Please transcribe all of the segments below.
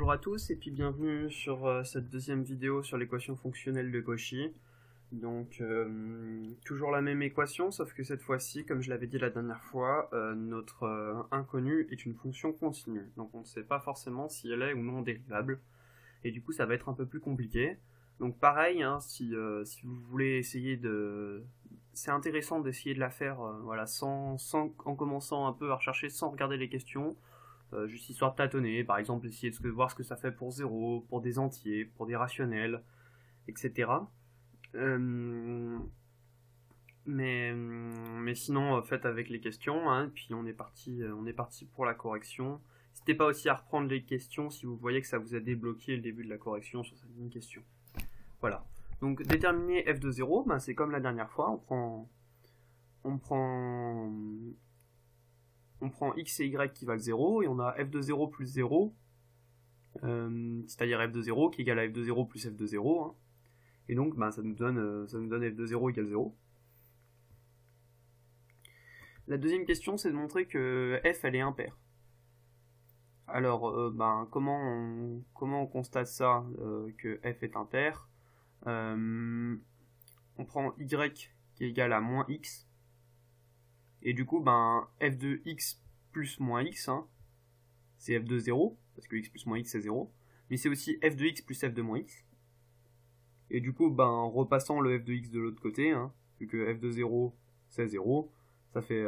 Bonjour à tous et puis bienvenue sur cette deuxième vidéo sur l'équation fonctionnelle de Cauchy. Donc toujours la même équation, sauf que cette fois-ci, comme je l'avais dit la dernière fois, notre inconnu est une fonction continue. Donc on ne sait pas forcément si elle est ou non dérivable. Et du coup ça va être un peu plus compliqué. Donc pareil, hein, si vous voulez essayer de... C'est intéressant d'essayer de la faire voilà, en commençant un peu à rechercher sans regarder les questions. Juste histoire de tâtonner, par exemple essayer de voir ce que ça fait pour 0, pour des entiers, pour des rationnels, etc. Mais sinon, faites avec les questions, hein, puis on est parti pour la correction. N'hésitez pas aussi à reprendre les questions si vous voyez que ça vous a débloqué le début de la correction sur cette question. Voilà. Donc déterminer f de 0, ben, c'est comme la dernière fois, on prend x et y qui valent 0, et on a f de 0 plus 0, c'est-à-dire f de 0 qui égale à f de 0 plus f de 0, hein. Et donc ben, ça nous donne f de 0 égale 0. La deuxième question, c'est de montrer que f elle est impaire. Alors, ben, comment on constate ça, que f est impaire? On prend y qui est égal à moins x, et du coup, ben, f de x plus moins x, hein, c'est f de 0, parce que x plus moins x c'est 0, mais c'est aussi f de x plus f de moins x. Et du coup, ben, en repassant le f de x de l'autre côté, hein, vu que f de 0 c'est 0, ça fait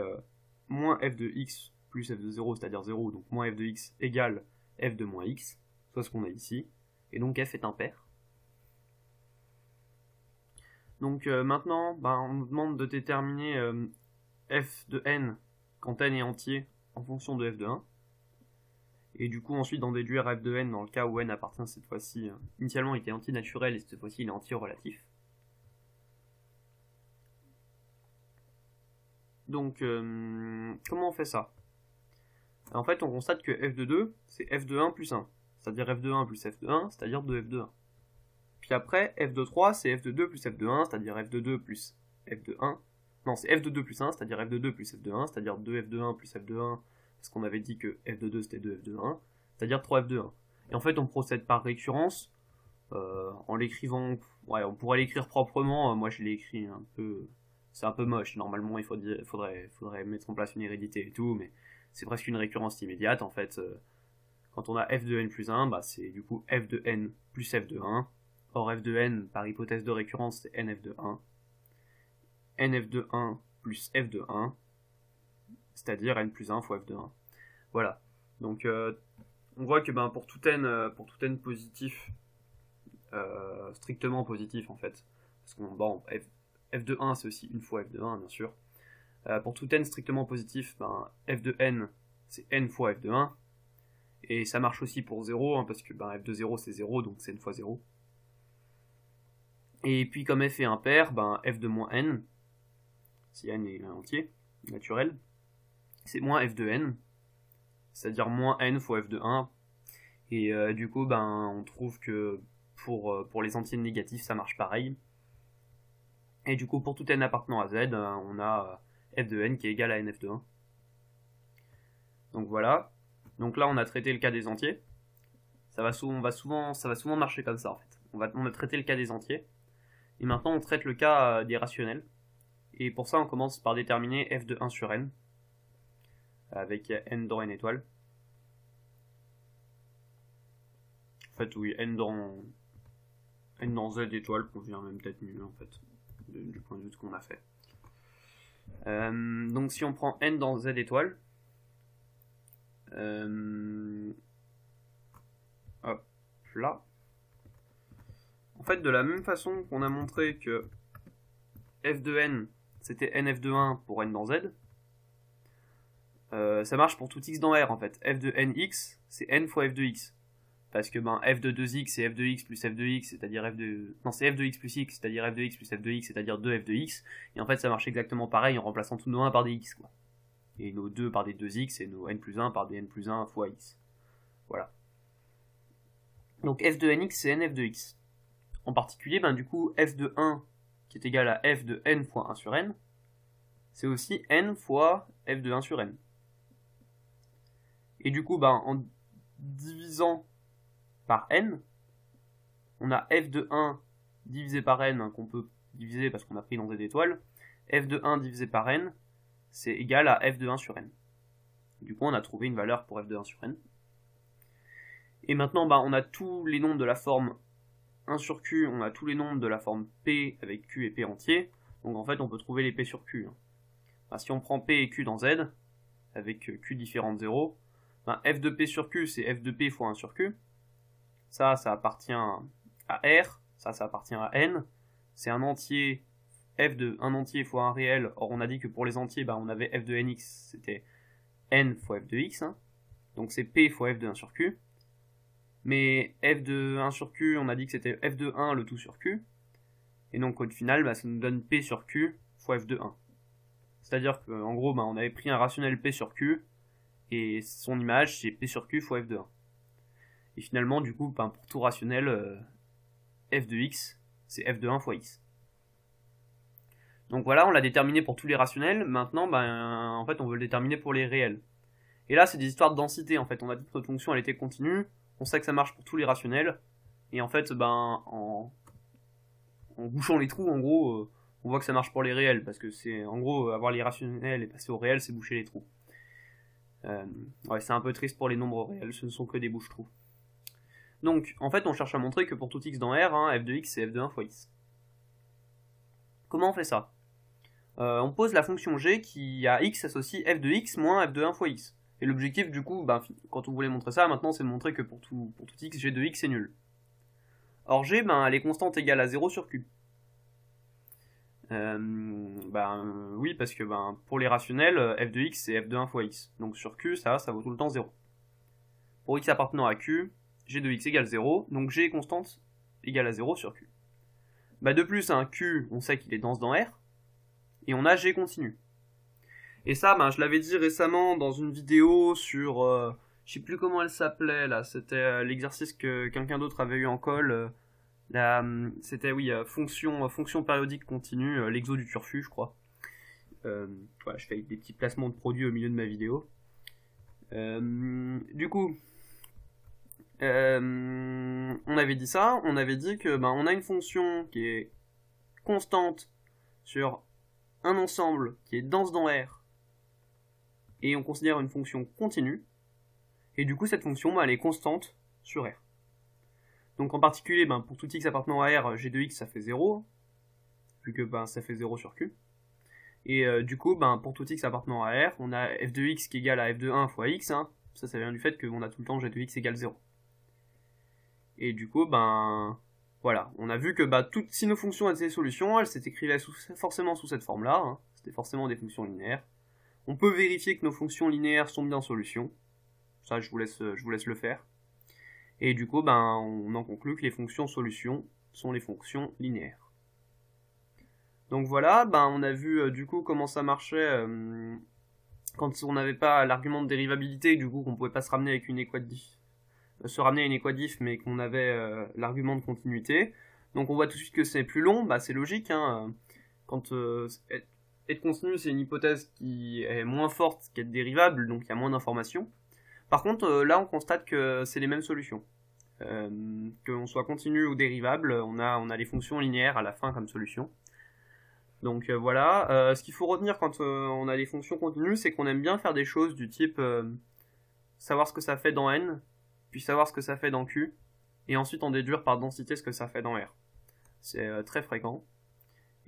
moins f de x plus f de 0, c'est-à-dire 0, donc moins f de x égale f de moins x, soit ce qu'on a ici, et donc f est impair. Donc maintenant, ben, on nous demande de déterminer f de n quand n est entier en fonction de f de 1. Et du coup ensuite d'en déduire f de n dans le cas où n appartient cette fois-ci, initialement il était entier naturel et cette fois-ci il est entier relatif. Donc comment on fait ça? En fait on constate que f de 2 c'est f de 1 plus 1, c'est-à-dire f de 1 plus f de 1, c'est-à-dire 2f de 1. Puis après f de 3 c'est f de 2 plus f de 1, c'est-à-dire f de 2 plus f de 1. Non, c'est f de 2 plus 1, c'est-à-dire f de 2 plus f de 1, c'est-à-dire 2f de 1 plus f de 1, parce qu'on avait dit que f de 2 c'était 2f de 1, c'est-à-dire 3f de 1. Et en fait, on procède par récurrence, en l'écrivant, ouais, on pourrait l'écrire proprement, moi je l'ai écrit un peu, c'est un peu moche, normalement il faudrait mettre en place une hérédité et tout, mais c'est presque une récurrence immédiate, en fait, quand on a f de n plus 1, bah c'est du coup f de n plus f de 1, or f de n, par hypothèse de récurrence, c'est nf de 1, nf de 1 plus f de 1, c'est-à-dire n plus 1 fois f de 1. Voilà. Donc on voit que ben, pour tout n positif, strictement positif en fait, parce qu'on bon, f de 1 c'est aussi une fois f de 1 bien sûr. Pour tout n strictement positif, ben, f de n c'est n fois f de 1, et ça marche aussi pour 0, hein, parce que ben, f de 0 c'est 0, donc c'est n fois 0. Et puis comme f est impair, ben, f de moins n, si n est un entier, naturel, c'est moins f de n, c'est-à-dire moins n fois f de 1, et du coup, ben, on trouve que pour les entiers négatifs, ça marche pareil, et du coup, pour tout n appartenant à z, on a f de n qui est égal à nf de 1. Donc voilà, donc là, on a traité le cas des entiers, ça va souvent marcher comme ça, en fait. On a traité le cas des entiers, et maintenant, on traite le cas des rationnels. Et pour ça, on commence par déterminer f de 1 sur n, avec n dans n étoile. En fait, oui, n dans z étoile convient même peut-être mieux, en fait, du point de vue de ce qu'on a fait. Donc si on prend n dans z étoile, hop là, en fait, de la même façon qu'on a montré que f de n c'était nf de 1 pour n dans z, ça marche pour tout x dans R en fait. F de nx c'est n fois f de x, parce que ben f de 2x c'est f de x plus f de x, c'est-à-dire f de... Non, c'est f de x plus x, c'est-à-dire f de x plus f de x, c'est-à-dire 2f de x, et en fait ça marche exactement pareil en remplaçant tous nos 1 par des x, quoi. Et nos 2 par des 2x, et nos n plus 1 par des n plus 1 fois x. Voilà. Donc f de nx c'est nf de x. En particulier, ben du coup, f de 1 qui est égal à f de n fois 1 sur n, c'est aussi n fois f de 1 sur n. Et du coup, ben, en divisant par n. On a f de 1 divisé par n, hein, qu'on peut diviser parce qu'on a pris dans z étoiles. F de 1 divisé par n, c'est égal à f de 1 sur n. Du coup, on a trouvé une valeur pour f de 1 sur n. Et maintenant, on a tous les nombres de la forme 1 sur q, on a tous les nombres de la forme p avec q et p entier. Donc en fait, on peut trouver les p sur q. Si on prend p et q dans z, avec q différent de 0, f de p sur q, c'est f de p fois 1 sur q. Ça appartient à r, ça appartient à n. C'est un entier, f de 1 entier fois un réel. Or, on a dit que pour les entiers, on avait f de nx, c'était n fois f de x. Donc c'est p fois f de 1 sur q. Mais f de 1 sur q, on a dit que c'était f de 1 le tout sur q. Et donc au final, ça nous donne p sur q fois f de 1. C'est-à-dire qu'en gros, on avait pris un rationnel p sur q, et son image, c'est p sur q fois f de 1. Et finalement, du coup, pour tout rationnel, f de x, c'est f de 1 fois x. Donc voilà, on l'a déterminé pour tous les rationnels. Maintenant, en fait, on veut le déterminer pour les réels. Et là, c'est des histoires de densité, en fait. On a dit que notre fonction, elle était continue. On sait que ça marche pour tous les rationnels. Et en fait, en bouchant les trous, en gros, on voit que ça marche pour les réels. Parce que c'est, en gros, avoir les rationnels et passer aux réels, c'est boucher les trous. Ouais, c'est un peu triste pour les nombres réels, ce ne sont que des bouches-trous. Donc, en fait, on cherche à montrer que pour tout x dans R, f de x, c'est f de 1 fois x. Comment on fait ça? On pose la fonction g qui à x associe f de x moins f de 1 fois x. Et l'objectif, du coup, quand on voulait montrer ça, maintenant, c'est de montrer que pour tout x, g de x, c'est nul. Or, g, elle est constante égale à 0 sur q. Oui, parce que pour les rationnels, f de x, c'est f de 1 fois x. Donc sur q, ça vaut tout le temps 0. Pour x appartenant à q, g de x égale 0, donc g est constante égale à 0 sur q. De plus, q, on sait qu'il est dense dans R, et on a g continu. Et ça, je l'avais dit récemment dans une vidéo sur, je sais plus comment elle s'appelait là, c'était l'exercice que quelqu'un d'autre avait eu en colle, c'était fonction périodique continue, l'exo du turfu, je crois. Voilà, je fais des petits placements de produits au milieu de ma vidéo. Du coup, on avait dit ça, on avait dit que on a une fonction qui est constante sur un ensemble qui est dense dans R, et on considère une fonction continue, et du coup cette fonction elle est constante sur R. Donc en particulier, pour tout x appartenant à R, g de x ça fait 0, vu que ça fait 0 sur q. Et du coup, pour tout x appartenant à R, on a f de x qui est égal à f de 1 fois x, ça vient du fait qu'on a tout le temps g de x égale 0. Et du coup, voilà, on a vu que si nos fonctions étaient des solutions, elles s'écrivaient forcément sous cette forme-là, c'était forcément des fonctions linéaires. On peut vérifier que nos fonctions linéaires sont bien solutions, ça je vous laisse le faire. Et du coup, on en conclut que les fonctions solutions sont les fonctions linéaires. Donc voilà, on a vu du coup comment ça marchait quand on n'avait pas l'argument de dérivabilité, du coup qu'on pouvait pas se ramener avec une équadif, à une équadif, mais qu'on avait l'argument de continuité. Donc on voit tout de suite que c'est plus long, c'est logique. Quand être continu, c'est une hypothèse qui est moins forte qu'être dérivable, donc il y a moins d'informations. Par contre, là on constate que c'est les mêmes solutions. Qu'on soit continu ou dérivable, on a les fonctions linéaires à la fin comme solution. Donc voilà, ce qu'il faut retenir quand on a les fonctions continues, c'est qu'on aime bien faire des choses du type savoir ce que ça fait dans n, puis savoir ce que ça fait dans q, et ensuite en déduire par densité ce que ça fait dans R. C'est très fréquent.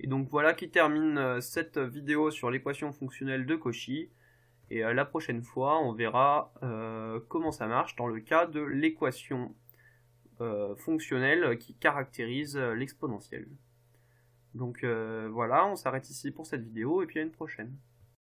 Et donc voilà qui termine cette vidéo sur l'équation fonctionnelle de Cauchy, et la prochaine fois on verra comment ça marche dans le cas de l'équation fonctionnelle qui caractérise l'exponentielle. Donc voilà, on s'arrête ici pour cette vidéo, et puis à une prochaine.